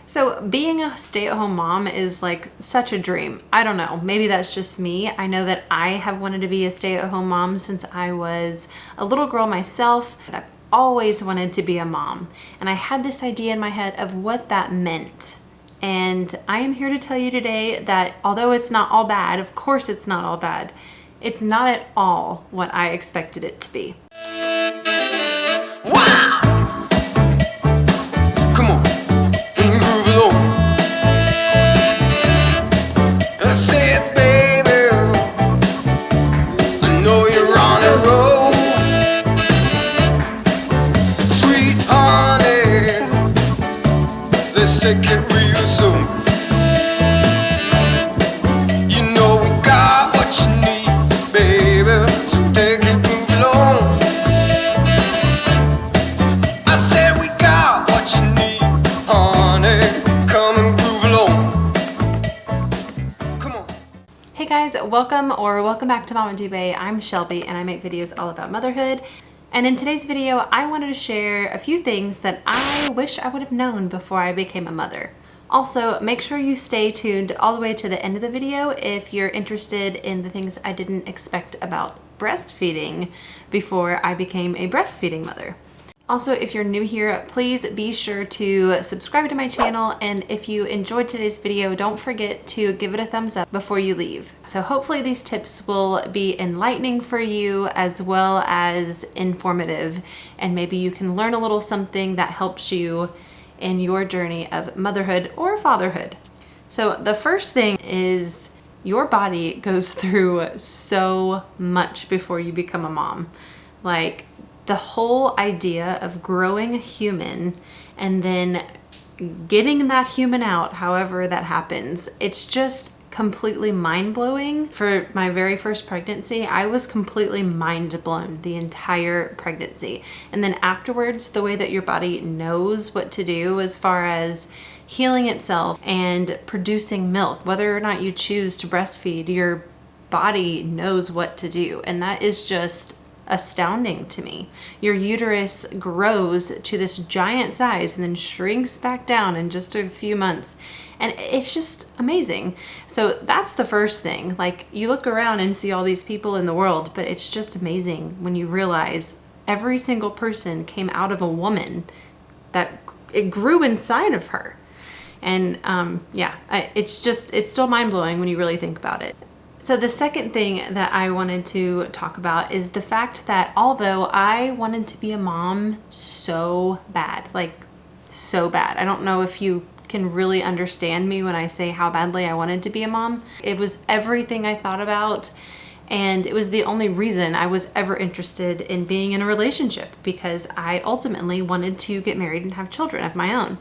So being a stay-at-home mom is like such a dream. I don't know, maybe that's just me. I know that I have wanted to be a stay-at-home mom since I was a little girl myself. I've always wanted to be a mom. And I had this idea in my head of what that meant. And I am here to tell you today that although it's not all bad, of course it's not all bad, it's not at all what I expected it to be. Wow! Come on, move along. I said, baby, I know you're on a roll. Sweet honey, let's take it real soon. You know we got what you need, baby, so take it, move along. I said we got what you need, honey. Come and groove along. Come on. Hey guys, welcome back to Mom and Dubay. I'm Shelby and I make videos all about motherhood. And in today's video, I wanted to share a few things that I wish I would have known before I became a mother. Also, make sure you stay tuned all the way to the end of the video if you're interested in the things I didn't expect about breastfeeding before I became a breastfeeding mother. Also, if you're new here, please be sure to subscribe to my channel, and if you enjoyed today's video, don't forget to give it a thumbs up before you leave. So hopefully these tips will be enlightening for you as well as informative, and maybe you can learn a little something that helps you in your journey of motherhood or fatherhood. So the first thing is your body goes through so much before you become a mom. Like, the whole idea of growing a human and then getting that human out, however that happens, it's just completely mind-blowing. For my very first pregnancy, I was completely mind-blown the entire pregnancy. And then afterwards, the way that your body knows what to do as far as healing itself and producing milk, whether or not you choose to breastfeed, your body knows what to do. And that is just astounding to me. Your uterus grows to this giant size and then shrinks back down in just a few months. And it's just amazing. So that's the first thing. Like, you look around and see all these people in the world, but it's just amazing when you realize every single person came out of a woman, that it grew inside of her. And it's still mind-blowing when you really think about it. So the second thing that I wanted to talk about is the fact that although I wanted to be a mom so bad, like so bad, I don't know if you can really understand me when I say how badly I wanted to be a mom. It was everything I thought about, and it was the only reason I was ever interested in being in a relationship, because I ultimately wanted to get married and have children of my own.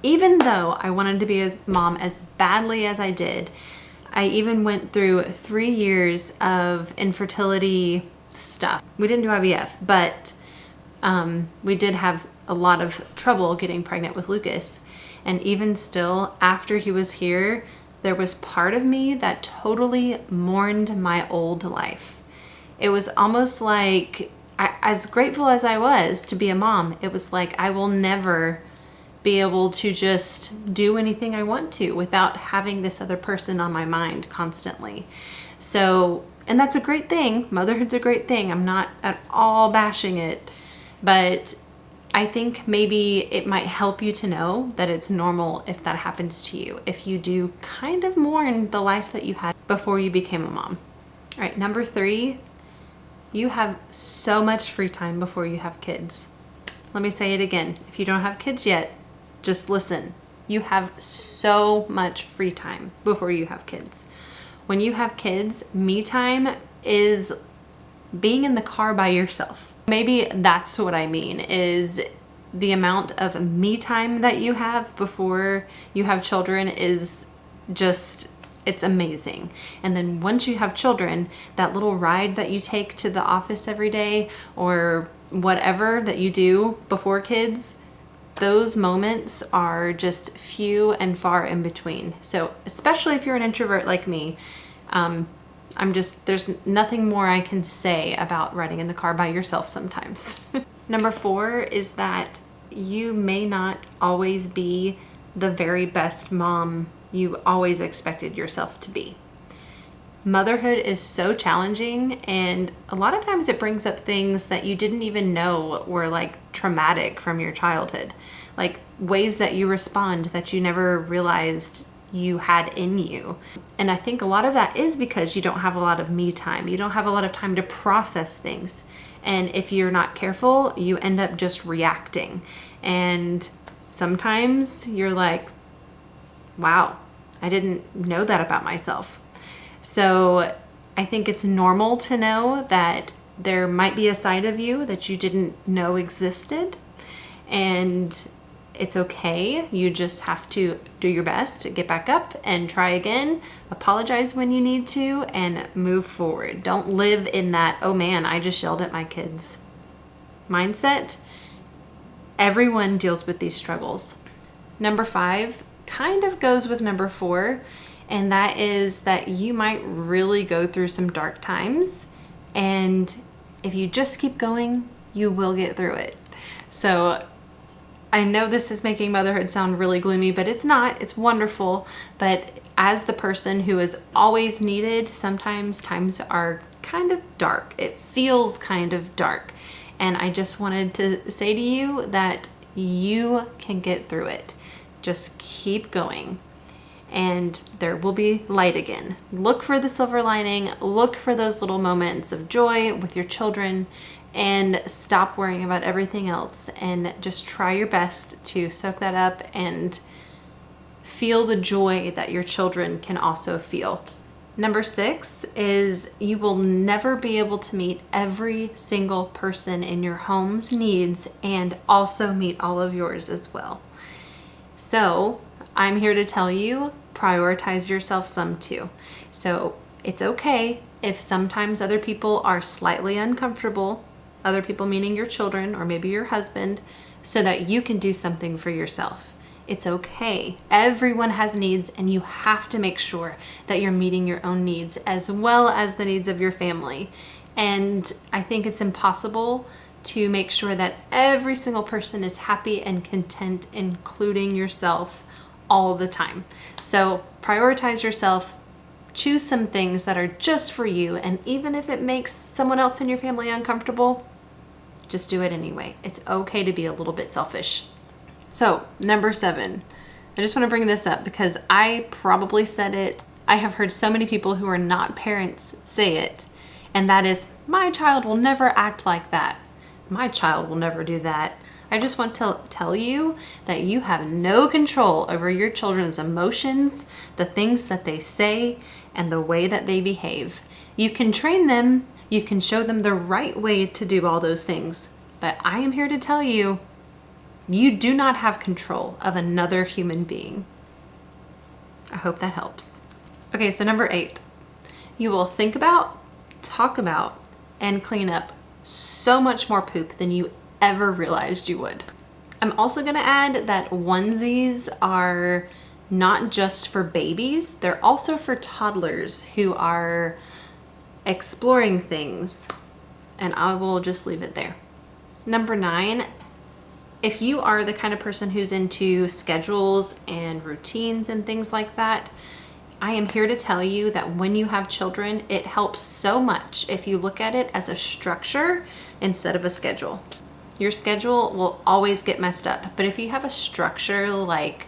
Even though I wanted to be a mom as badly as I did, I even went through 3 years of infertility stuff. We didn't do IVF, but we did have a lot of trouble getting pregnant with Lucas. And even still, after he was here, there was part of me that totally mourned my old life. It was almost like, as grateful as I was to be a mom, it was like I will never be able to just do anything I want to without having this other person on my mind constantly. So, and that's a great thing. Motherhood's a great thing. I'm not at all bashing it, but I think maybe it might help you to know that it's normal if that happens to you, if you do kind of mourn the life that you had before you became a mom. All right, number 3, you have so much free time before you have kids. Let me say it again. If you don't have kids yet, just listen. You have so much free time before you have kids. When you have kids, me time is being in the car by yourself. Maybe that's what I mean, is the amount of me time that you have before you have children is just, it's amazing. And then once you have children, that little ride that you take to the office every day or whatever that you do before kids, those moments are just few and far in between. So especially if you're an introvert like me, there's nothing more I can say about riding in the car by yourself sometimes. Number 4 is that you may not always be the very best mom you always expected yourself to be. Motherhood is so challenging, and a lot of times it brings up things that you didn't even know were like traumatic from your childhood, like ways that you respond that you never realized you had in you. And I think a lot of that is because you don't have a lot of me time. You don't have a lot of time to process things. And if you're not careful, you end up just reacting. And sometimes you're like, wow, I didn't know that about myself. So I think it's normal to know that there might be a side of you that you didn't know existed, and it's okay. You just have to do your best, get back up and try again, apologize when you need to, and move forward. Don't live in that, oh man, I just yelled at my kids mindset. Everyone deals with these struggles. Number 5 kind of goes with number 4. And that is that you might really go through some dark times, and if you just keep going, you will get through it. So I know this is making motherhood sound really gloomy, but it's not. It's wonderful. But as the person who is always needed, sometimes times are kind of dark. It feels kind of dark. And I just wanted to say to you that you can get through it. Just keep going. And there will be light again. Look for the silver lining. Look for those little moments of joy with your children, and stop worrying about everything else, and just try your best to soak that up and feel the joy that your children can also feel. Number 6 is you will never be able to meet every single person in your home's needs and also meet all of yours as well. So I'm here to tell you, prioritize yourself some too. So it's okay if sometimes other people are slightly uncomfortable, other people meaning your children or maybe your husband, so that you can do something for yourself. It's okay. Everyone has needs, and you have to make sure that you're meeting your own needs as well as the needs of your family. And I think it's impossible to make sure that every single person is happy and content, including yourself, all the time. So prioritize yourself, choose some things that are just for you, and even if it makes someone else in your family uncomfortable, just do it anyway. It's okay to be a little bit selfish. So number 7, I just want to bring this up because I probably said it. I have heard so many people who are not parents say it, and that is, my child will never act like that. My child will never do that. I just want to tell you that you have no control over your children's emotions, the things that they say, and the way that they behave. You can train them, you can show them the right way to do all those things, but I am here to tell you, you do not have control of another human being. I hope that helps. Okay, so number 8, you will think about, talk about, and clean up so much more poop than you ever realized you would. I'm also going to add that onesies are not just for babies, they're also for toddlers who are exploring things, and I will just leave it there. Number 9, if you are the kind of person who's into schedules and routines and things like that, I am here to tell you that when you have children, it helps so much if you look at it as a structure instead of a schedule. Your schedule will always get messed up, but if you have a structure, like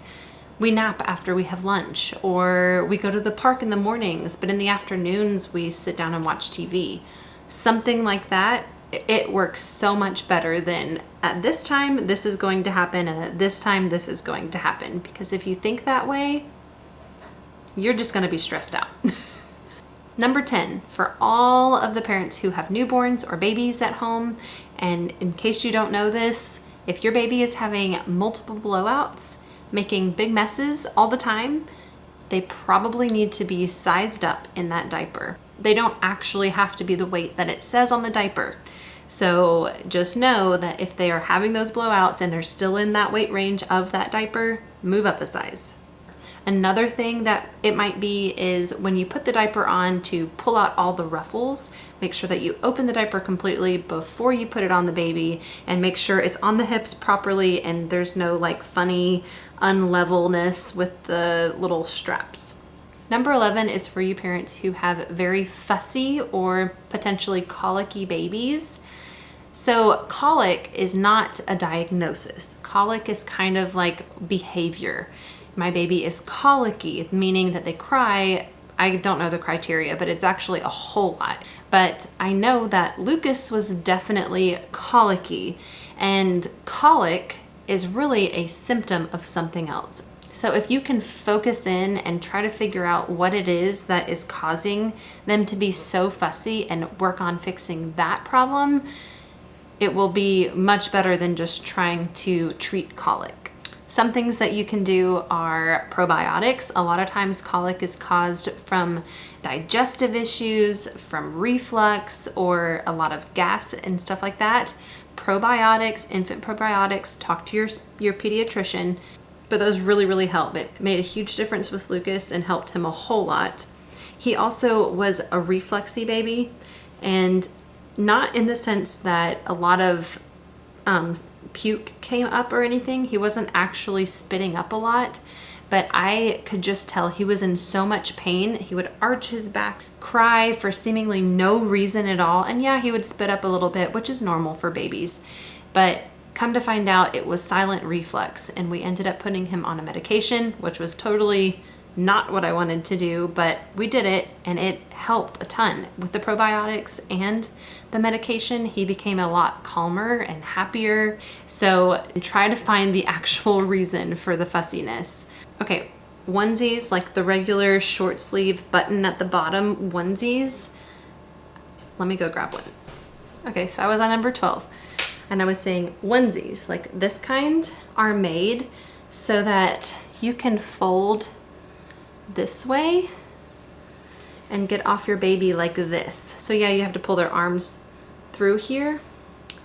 we nap after we have lunch, or we go to the park in the mornings, but in the afternoons we sit down and watch TV, something like that, it works so much better than at this time this is going to happen and at this time this is going to happen. Because if you think that way, you're just going to be stressed out. Number 10, for all of the parents who have newborns or babies at home, and in case you don't know this, if your baby is having multiple blowouts, making big messes all the time, they probably need to be sized up in that diaper. They don't actually have to be the weight that it says on the diaper. So just know that if they are having those blowouts and they're still in that weight range of that diaper, move up a size. Another thing that it might be is when you put the diaper on, to pull out all the ruffles. Make sure that you open the diaper completely before you put it on the baby, and make sure it's on the hips properly and there's no like funny unlevelness with the little straps. Number 11 is for you parents who have very fussy or potentially colicky babies. So colic is not a diagnosis. Colic is kind of like behavior. My baby is colicky, meaning that they cry. I don't know the criteria, but it's actually a whole lot. But I know that Lucas was definitely colicky, and colic is really a symptom of something else. So if you can focus in and try to figure out what it is that is causing them to be so fussy and work on fixing that problem, it will be much better than just trying to treat colic. Some things that you can do are probiotics. A lot of times colic is caused from digestive issues, from reflux, or a lot of gas and stuff like that. Probiotics, infant probiotics, talk to your pediatrician. But those really, really help. It made a huge difference with Lucas and helped him a whole lot. He also was a refluxy baby, and not in the sense that a lot of puke came up or anything. He wasn't actually spitting up a lot, but I could just tell he was in so much pain. He would arch his back, cry for seemingly no reason at all. And yeah, he would spit up a little bit, which is normal for babies. But come to find out, it was silent reflux, and we ended up putting him on a medication, which was totally not what I wanted to do, but we did it, and it helped a ton. With the probiotics and the medication, he became a lot calmer and happier. So try to find the actual reason for the fussiness. Okay, onesies, like the regular short sleeve button at the bottom onesies. Let me go grab one. Okay, so I was on number 12. And I was saying onesies, like this kind, are made so that you can fold this way and get off your baby like this. So yeah, you have to pull their arms through here,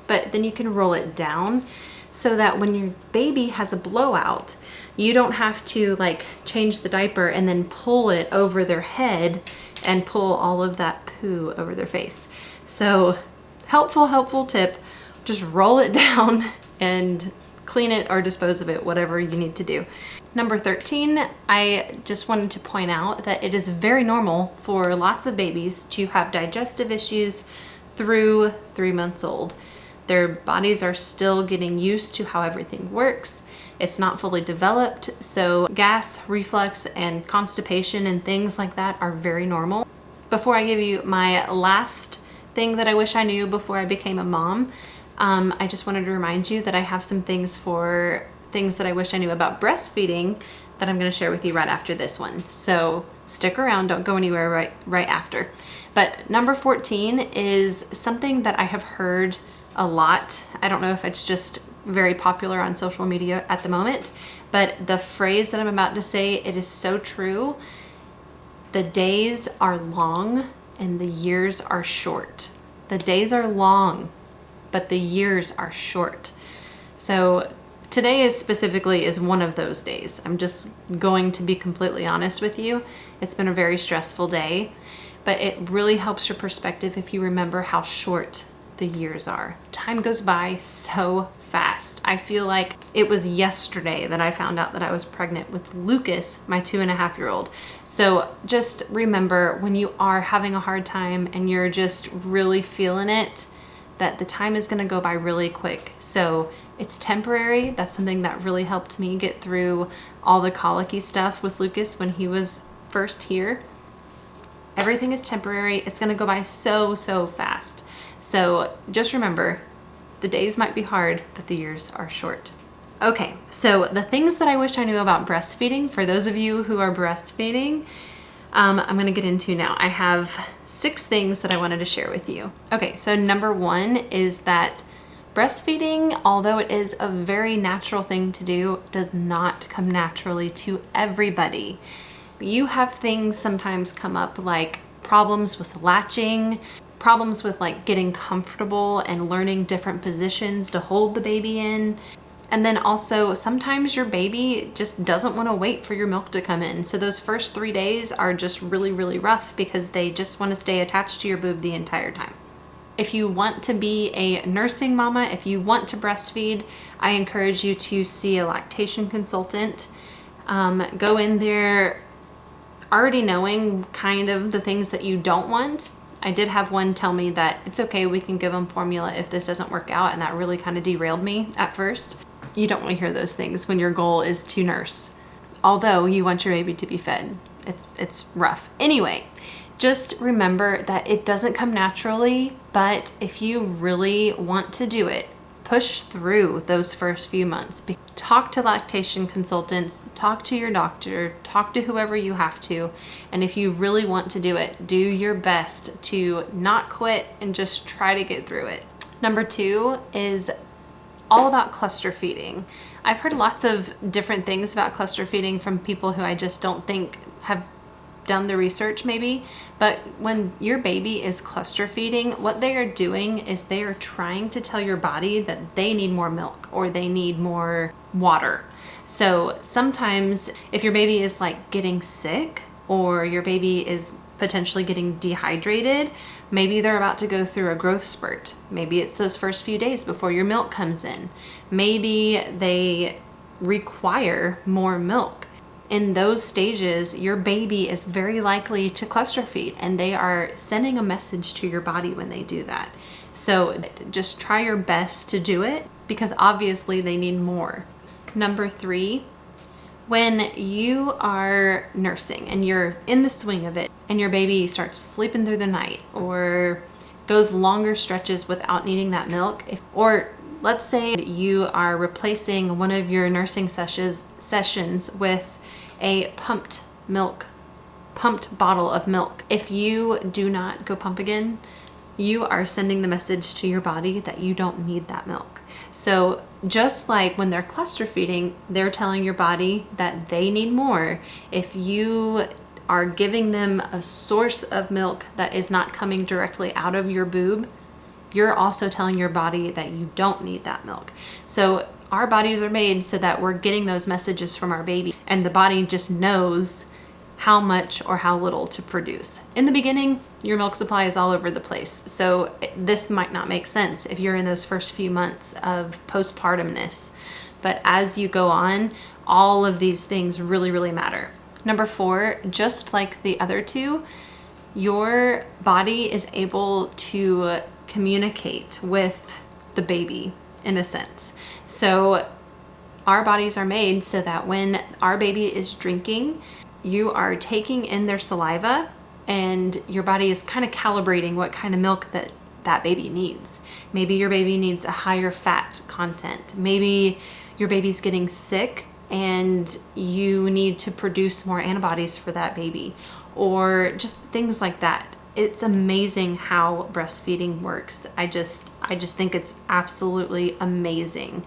but then you can roll it down so that when your baby has a blowout, you don't have to like change the diaper and then pull it over their head and pull all of that poo over their face. So helpful tip. Just roll it down and clean it or dispose of it, whatever you need to do. Number 13, I just wanted to point out that it is very normal for lots of babies to have digestive issues through 3 months old. Their bodies are still getting used to how everything works. It's not fully developed, so gas, reflux, and constipation and things like that are very normal. Before I give you my last thing that I wish I knew before I became a mom, I just wanted to remind you that I have some things that I wish I knew about breastfeeding that I'm going to share with you right after this one. So stick around, don't go anywhere right after. But number 14 is something that I have heard a lot. I don't know if it's just very popular on social media at the moment, but the phrase that I'm about to say, it is so true. The days are long and the years are short. The days are long, but the years are short. So today specifically is one of those days. I'm just going to be completely honest with you. It's been a very stressful day, but it really helps your perspective if you remember how short the years are. Time goes by so fast. I feel like it was yesterday that I found out that I was pregnant with Lucas, my 2.5-year-old. So just remember, when you are having a hard time and you're just really feeling it, that the time is going to go by really quick. So it's temporary. That's something that really helped me get through all the colicky stuff with Lucas when he was first here. Everything is temporary. It's going to go by so fast. So just remember, the days might be hard, but the years are short. Okay, so the things that I wish I knew about breastfeeding, for those of you who are breastfeeding, I'm gonna get into now. I have 6 things that I wanted to share with you. Okay, so number 1 is that breastfeeding, although it is a very natural thing to do, does not come naturally to everybody. You have things sometimes come up like problems with latching, problems with like getting comfortable and learning different positions to hold the baby in. And then also sometimes your baby just doesn't want to wait for your milk to come in. So those first 3 days are just really, really rough because they just want to stay attached to your boob the entire time. If you want to be a nursing mama, if you want to breastfeed, I encourage you to see a lactation consultant. Go in there already knowing kind of the things that you don't want. I did have one tell me that it's okay, we can give them formula if this doesn't work out, and that really kind of derailed me at first. You don't want to hear those things when your goal is to nurse, although you want your baby to be fed. It's rough. Anyway, just remember that it doesn't come naturally, but if you really want to do it, push through those first few months. Talk to lactation consultants, talk to your doctor, talk to whoever you have to. And if you really want to do it, do your best to not quit and just try to get through it. Number 2 is all about cluster feeding. I've heard lots of different things about cluster feeding from people who I just don't think have done the research maybe, but when your baby is cluster feeding, what they are doing is they are trying to tell your body that they need more milk or they need more water. So sometimes if your baby is like getting sick or your baby is potentially getting dehydrated, maybe they're about to go through a growth spurt. Maybe it's those first few days before your milk comes in. Maybe they require more milk. In those stages, your baby is very likely to cluster feed, and they are sending a message to your body when they do that. So just try your best to do it because obviously they need more. Number 3, when you are nursing and you're in the swing of it and your baby starts sleeping through the night or goes longer stretches without needing that milk, or let's say you are replacing one of your nursing sessions with a pumped bottle of milk. If you do not go pump again, you are sending the message to your body that you don't need that milk. So just like when they're cluster feeding, they're telling your body that they need more. If you are giving them a source of milk that is not coming directly out of your boob, you're also telling your body that you don't need that milk. So our bodies are made so that we're getting those messages from our baby, and the body just knows how much or how little to produce. In the beginning, your milk supply is all over the place. So this might not make sense if you're in those first few months of postpartumness. But as you go on, all of these things really, really matter. Number 4, just like the other 2, your body is able to communicate with the baby in a sense. So our bodies are made so that when our baby is drinking, you are taking in their saliva and your body is kind of calibrating what kind of milk that baby needs. Maybe your baby needs a higher fat content. Maybe your baby's getting sick and you need to produce more antibodies for that baby, or just things like that. It's amazing how breastfeeding works. I just think it's absolutely amazing.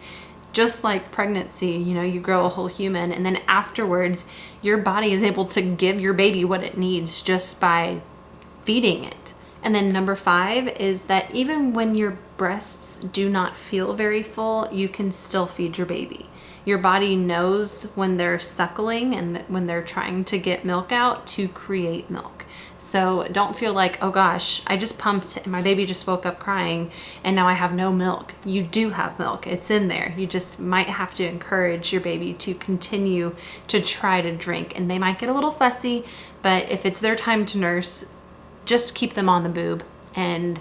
Just like pregnancy, you grow a whole human, and then afterwards, your body is able to give your baby what it needs just by feeding it. And then number 5 is that even when your breasts do not feel very full, you can still feed your baby. Your body knows when they're suckling and when they're trying to get milk out to create milk. So don't feel like, oh gosh, I just pumped and my baby just woke up crying and now I have no milk. You do have milk. It's in there. You just might have to encourage your baby to continue to try to drink, and they might get a little fussy, but if it's their time to nurse, just keep them on the boob and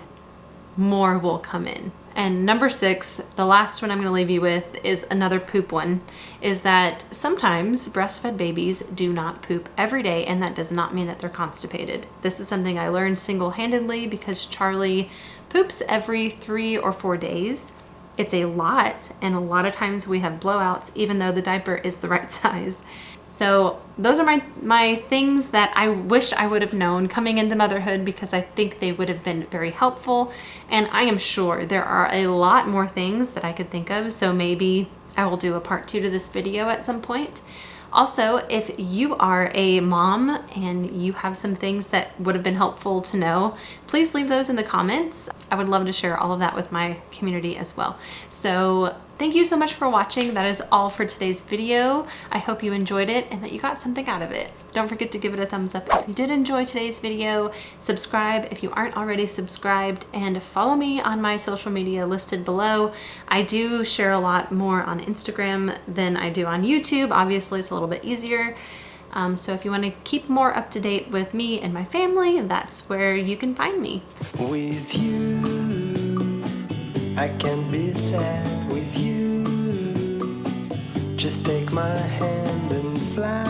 more will come in. And number 6, the last one I'm going to leave you with is another poop one, is that sometimes breastfed babies do not poop every day, and that does not mean that they're constipated. This is something I learned single-handedly because Charlie poops every 3 or 4 days. It's a lot, and a lot of times we have blowouts even though the diaper is the right size. So those are my things that I wish I would have known coming into motherhood, because I think they would have been very helpful. And I am sure there are a lot more things that I could think of. So maybe I will do a part 2 to this video at some point. Also, if you are a mom and you have some things that would have been helpful to know, please leave those in the comments. I would love to share all of that with my community as well. So thank you so much for watching. That is all for today's video. I hope you enjoyed it and that you got something out of it. Don't forget to give it a thumbs up if you did enjoy today's video. Subscribe if you aren't already subscribed, and follow me on my social media listed below. I do share a lot more on Instagram than I do on YouTube. Obviously, it's a little bit easier. So if you want to keep more up to date with me and my family, that's where you can find me. With you, I can be sad with you. Just take my hand and fly.